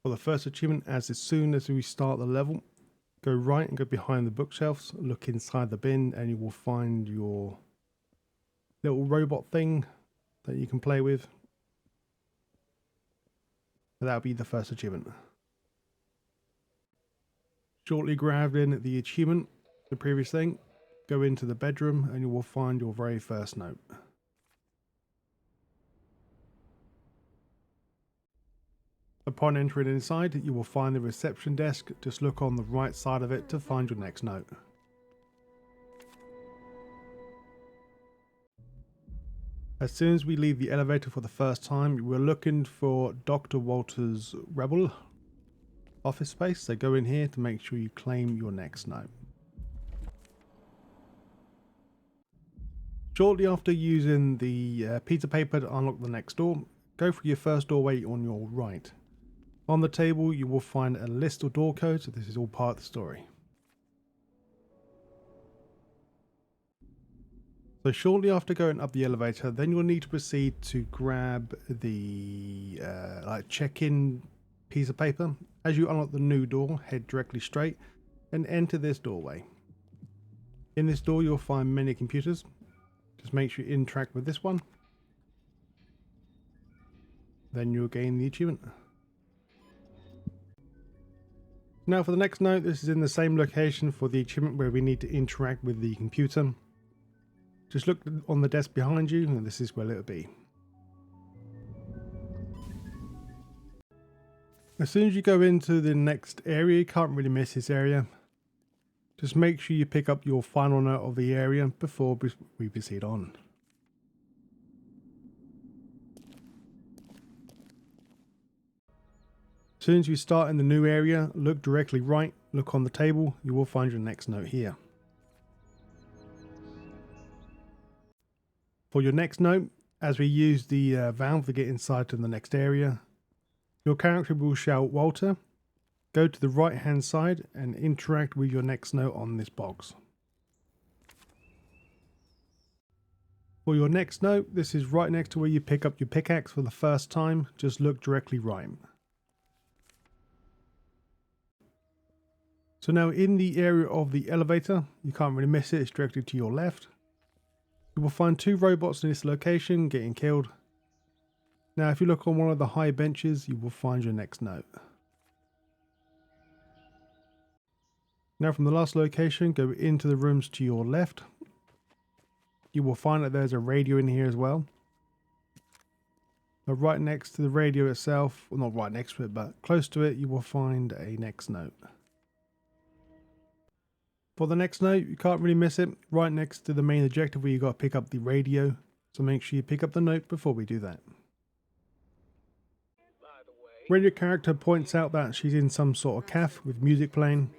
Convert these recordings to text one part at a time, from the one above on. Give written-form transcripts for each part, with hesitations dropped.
For the first achievement, as soon as we start the level, go right and go behind the bookshelves, look inside the bin, and you will find your little robot thing that you can play with. That'll be the first achievement. Shortly grab in the achievement, the previous thing, go into the bedroom, and you will find your very first note. Upon entering inside, you will find the reception desk. Just look on the right side of it to find your next note. As soon as we leave the elevator for the first time, we're looking for Dr. Walter's Rebel office space, so go in here to make sure you claim your next note. Shortly after using the piece of paper to unlock the next door, go for your first doorway on your right. On the table you will find a list of door codes, so this is all part of the story. So shortly after going up the elevator, then you'll need to proceed to grab the check-in piece of paper. As you unlock the new door, head directly straight and enter this doorway. In this door you'll find many computers. Just make sure you interact with this one. Then you'll gain the achievement. Now for the next note, this is in the same location for the achievement where we need to interact with the computer. Just look on the desk behind you and this is where it'll be. As soon as you go into the next area, you can't really miss this area. Just make sure you pick up your final note of the area before we proceed on. As soon as you start in the new area, look directly right, look on the table, you will find your next note here. For your next note, as we use the valve to get inside to the next area, your character will shout Walter, go to the right hand side and interact with your next note on this box. For your next note, this is right next to where you pick up your pickaxe for the first time, just look directly right. So now in the area of the elevator, you can't really miss it, it's directly to your left. You will find two robots in this location getting killed. Now if you look on one of the high benches, you will find your next note. Now from the last location, go into the rooms to your left. You will find that there's a radio in here as well. But right next to the radio itself, well not right next to it, but close to it, you will find a next note. For the next note, you can't really miss it, right next to the main objective where you got to pick up the radio. So make sure you pick up the note before we do that. When your character points out that she's in some sort of cafe with music playing,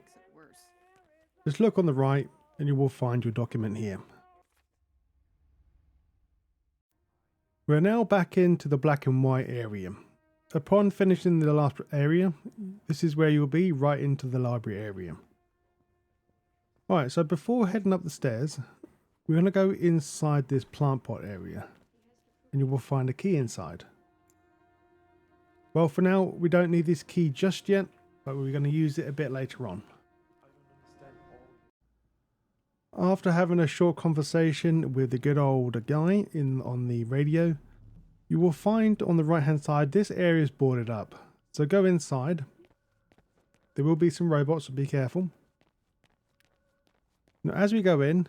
just look on the right and you will find your document here. We're now back into the black and white area. Upon finishing the last area, this is where you'll be, right into the library area. Alright, so before heading up the stairs, we're going to go inside this plant pot area and you will find a key inside. Well, for now, we don't need this key just yet, but we're going to use it a bit later on. After having a short conversation with the good old guy on the radio, you will find on the right hand side this area is boarded up. So go inside. There will be some robots, so be careful. Now as we go in,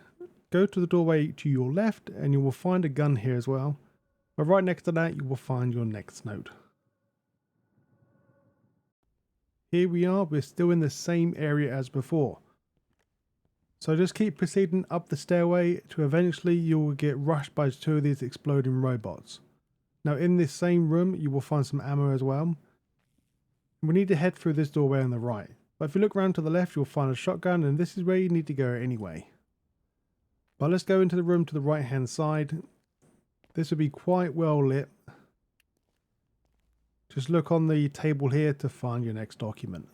go to the doorway to your left and you will find a gun here as well. But right next to that you will find your next note. Here we are, we're still in the same area as before. So just keep proceeding up the stairway to eventually you will get rushed by two of these exploding robots. Now in this same room you will find some ammo as well. We need to head through this doorway on the right. But if you look around to the left you'll find a shotgun and this is where you need to go anyway. But let's go into the room to the right hand side. This will be quite well lit. Just look on the table here to find your next document.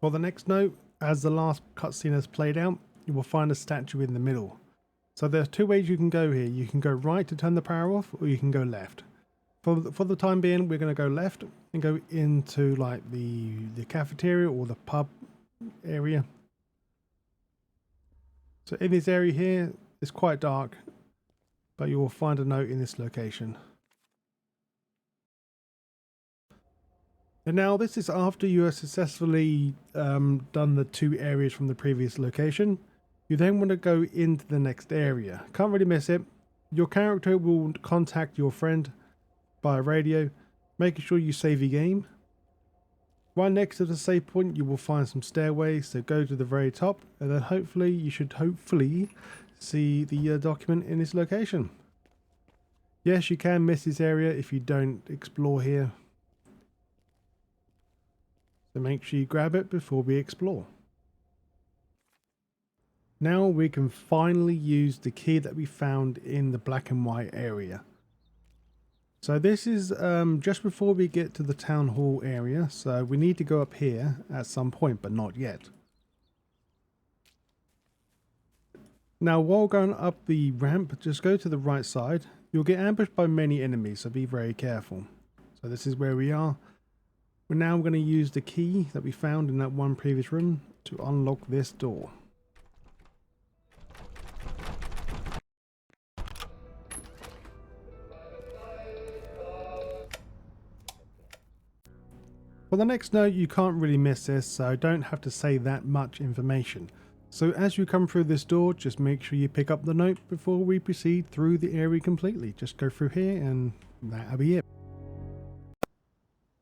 For the next note, as the last cutscene has played out, you will find a statue in the middle. So there's two ways you can go here. You can go right to turn the power off or you can go left. For the time being, we're going to go left and go into like the cafeteria or the pub area. So in this area here, it's quite dark, but you will find a note in this location. And now this is after you have successfully done the 2 areas from the previous location. You then want to go into the next area. Can't really miss it. Your character will contact your friend by radio, making sure you save your game. Right next to the save point, you will find some stairways, so go to the very top, and then you should hopefully see the document in this location. Yes, you can miss this area if you don't explore here. So make sure you grab it before we explore. Now we can finally use the key that we found in the black and white area. So this is just before we get to the town hall area, so we need to go up here at some point, but not yet. Now while going up the ramp, just go to the right side. You'll get ambushed by many enemies, so be very careful. So this is where we are. We're now going to use the key that we found in that one previous room to unlock this door. For the next note, you can't really miss this, so I don't have to say that much information. So as you come through this door, just make sure you pick up the note before we proceed through the area completely. Just go through here and that'll be it.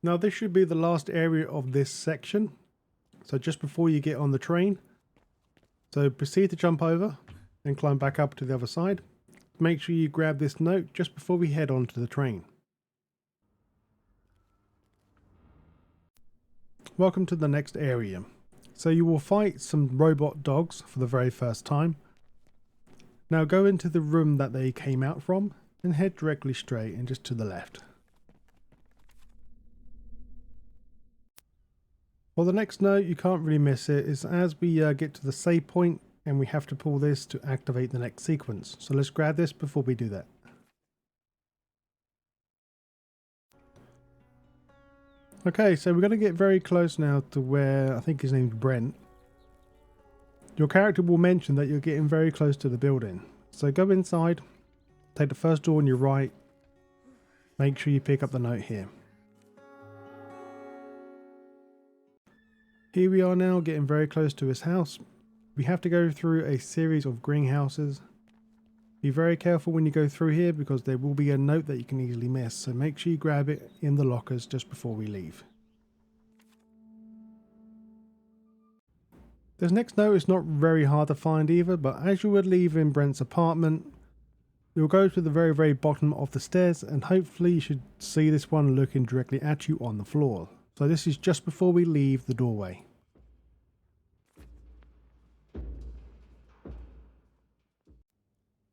Now this should be the last area of this section. So just before you get on the train. So proceed to jump over and climb back up to the other side. Make sure you grab this note just before we head on to the train. Welcome to the next area. So you will fight some robot dogs for the very first time. Now go into the room that they came out from and head directly straight and just to the left. For the next note, you can't really miss it, is as we get to the save point and we have to pull this to activate the next sequence. So let's grab this before we do that. Okay, so we're going to get very close now to where I think his name's Brent. Your character will mention that you're getting very close to the building. So go inside, take the first door on your right, make sure you pick up the note here. Here we are now getting very close to his house. We have to go through a series of greenhouses. Be very careful when you go through here because there will be a note that you can easily miss, so make sure you grab it in the lockers just before we leave. This next note is not very hard to find either, but as you would leave in Brent's apartment, you'll go to the very bottom of the stairs and hopefully you should see this one looking directly at you on the floor. So this is just before we leave the doorway.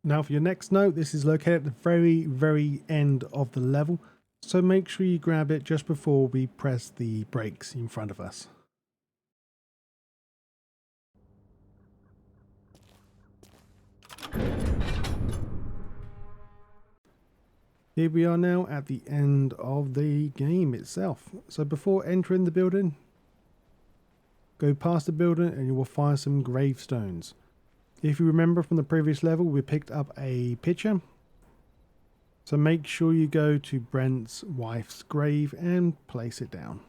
Now for your next note, this is located at the very end of the level, so make sure you grab it just before we press the brakes in front of us. Here we are now at the end of the game itself. So before entering the building, go past the building and you will find some gravestones. If you remember from the previous level, we picked up a picture. So make sure you go to Brent's wife's grave and place it down.